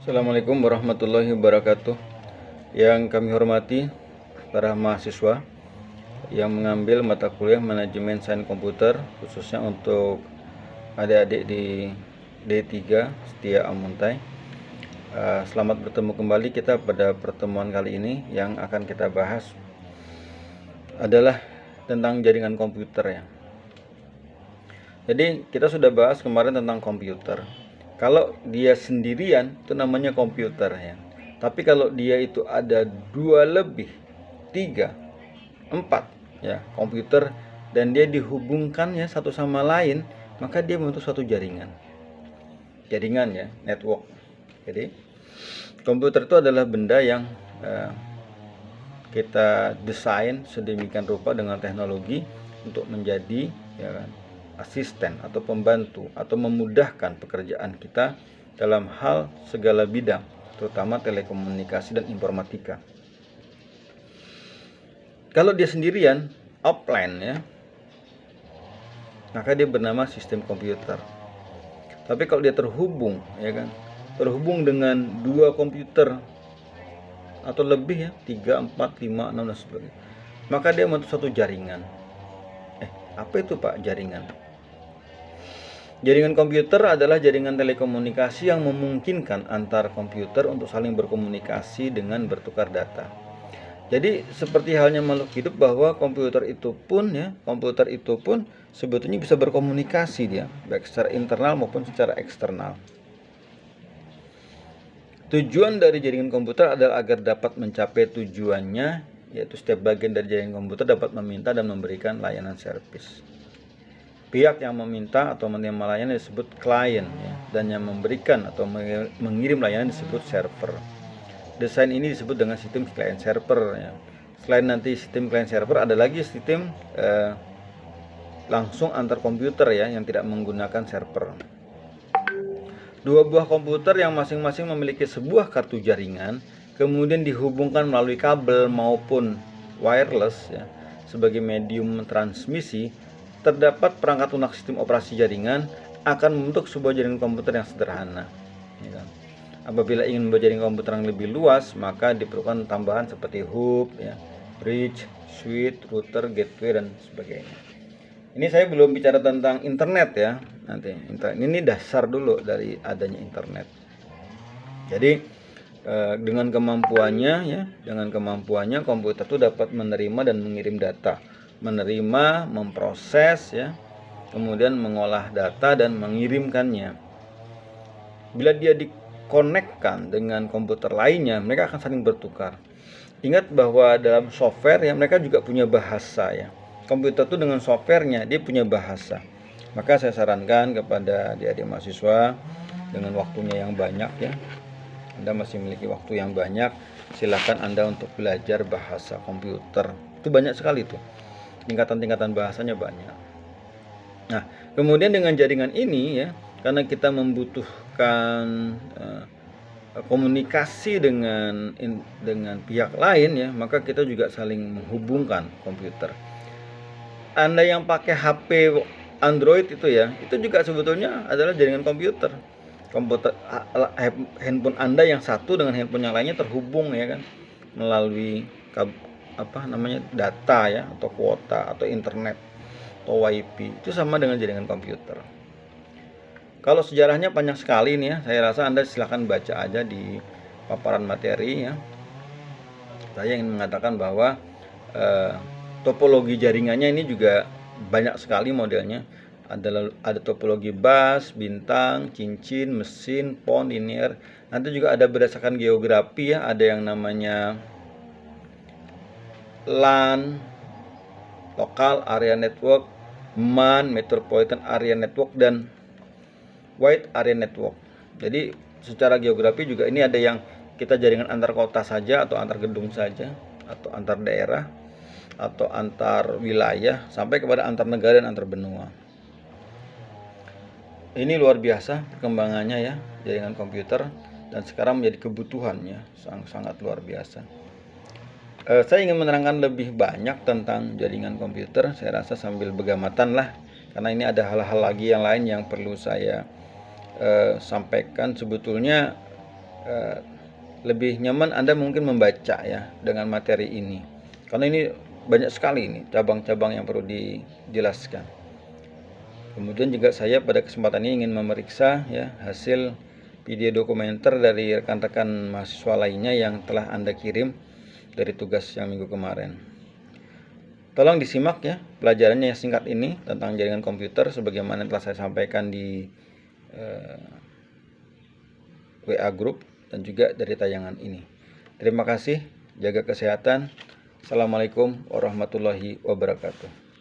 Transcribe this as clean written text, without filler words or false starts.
Assalamualaikum warahmatullahi wabarakatuh. Yang kami hormati para mahasiswa yang mengambil mata kuliah manajemen sains komputer, khususnya untuk adik-adik di D3 Setia Amuntai. Selamat bertemu kembali kita pada pertemuan kali ini. Yang akan kita bahas adalah tentang jaringan komputer ya. Jadi kita sudah bahas kemarin tentang komputer. Kalau dia sendirian itu namanya komputer ya. Tapi kalau dia itu ada dua lebih, tiga, empat ya komputer dan dia dihubungkan ya satu sama lain, maka dia membentuk suatu jaringan. Jaringan ya, network. Jadi komputer itu adalah benda yang kita desain sedemikian rupa dengan teknologi untuk menjadi ya kan, asisten atau pembantu atau memudahkan pekerjaan kita dalam hal segala bidang, terutama telekomunikasi dan informatika. Kalau dia sendirian, offline ya, maka dia bernama sistem komputer. Tapi kalau dia terhubung, ya kan, terhubung dengan dua komputer atau lebih ya, 3, 4, 5, 6 dan sebagainya, maka dia membentuk suatu jaringan. Apa itu Pak jaringan? Jaringan komputer adalah jaringan telekomunikasi yang memungkinkan antar komputer untuk saling berkomunikasi dengan bertukar data. Jadi seperti halnya makhluk hidup bahwa komputer itu pun sebetulnya bisa berkomunikasi dia, baik secara internal maupun secara eksternal. Tujuan dari jaringan komputer adalah agar dapat mencapai tujuannya, yaitu setiap bagian dari jaringan komputer dapat meminta dan memberikan layanan servis. Pihak yang meminta atau menerima layanan disebut klien ya, dan yang memberikan atau mengirim layanan disebut server. Desain ini disebut dengan sistem client server ya. Selain nanti sistem client server, ada lagi sistem langsung antar komputer ya, yang tidak menggunakan server. Dua buah komputer yang masing-masing memiliki sebuah kartu jaringan kemudian dihubungkan melalui kabel maupun wireless ya, sebagai medium transmisi. Terdapat perangkat lunak sistem operasi jaringan akan membentuk sebuah jaringan komputer yang sederhana ya. Apabila ingin membuat jaringan komputer yang lebih luas, maka diperlukan tambahan seperti hub ya, bridge, switch, router, gateway dan sebagainya. Ini saya belum bicara tentang internet ya. Nanti internet ini dasar dulu dari adanya internet. Jadi dengan kemampuannya komputer itu dapat menerima dan mengirim data, menerima, memproses ya, kemudian mengolah data dan mengirimkannya. Bila dia dikonekkan dengan komputer lainnya, mereka akan saling bertukar. Ingat bahwa dalam software ya, mereka juga punya bahasa ya. Komputer itu dengan softwarenya dia punya bahasa. Maka saya sarankan kepada adik-adik mahasiswa dengan waktunya yang banyak ya, Anda masih memiliki waktu yang banyak, silakan Anda untuk belajar bahasa komputer. Itu banyak sekali tuh, tingkatan-tingkatan bahasanya banyak. Nah, kemudian dengan jaringan ini ya, karena kita membutuhkan komunikasi dengan pihak lain ya, maka kita juga saling menghubungkan komputer. Anda yang pakai HP Android itu ya, itu juga sebetulnya adalah jaringan komputer. Handphone Anda yang satu dengan handphone yang lainnya terhubung ya kan, melalui data ya, atau kuota atau internet atau WiFi. Itu sama dengan jaringan komputer. Kalau sejarahnya panjang sekali nih ya, saya rasa Anda silahkan baca aja di paparan materi ya. Saya ingin mengatakan bahwa topologi jaringannya ini juga banyak sekali modelnya. Ada topologi bus, bintang, cincin, mesin, pon, linear. Nanti juga ada berdasarkan geografi ya, ada yang namanya LAN, Local Area Network, MAN, Metropolitan Area Network, dan Wide Area Network. Jadi secara geografi juga ini ada yang kita jaringan antar kota saja, atau antar gedung saja, atau antar daerah, atau antar wilayah, sampai kepada antar negara dan antar benua. Ini luar biasa perkembangannya ya, jaringan komputer, dan sekarang menjadi kebutuhannya sangat luar biasa. Saya ingin menerangkan lebih banyak tentang jaringan komputer, saya rasa sambil bergamatan lah, karena ini ada hal-hal lagi yang lain yang perlu saya sampaikan. Sebetulnya lebih nyaman Anda mungkin membaca ya dengan materi ini, karena ini banyak sekali ini cabang-cabang yang perlu dijelaskan. Kemudian juga saya pada kesempatan ini ingin memeriksa ya hasil video dokumenter dari rekan-rekan mahasiswa lainnya yang telah Anda kirim dari tugas yang minggu kemarin. Tolong disimak ya pelajarannya yang singkat ini tentang jaringan komputer sebagaimana telah saya sampaikan di WA group dan juga dari tayangan ini. Terima kasih, jaga kesehatan. Assalamualaikum warahmatullahi wabarakatuh.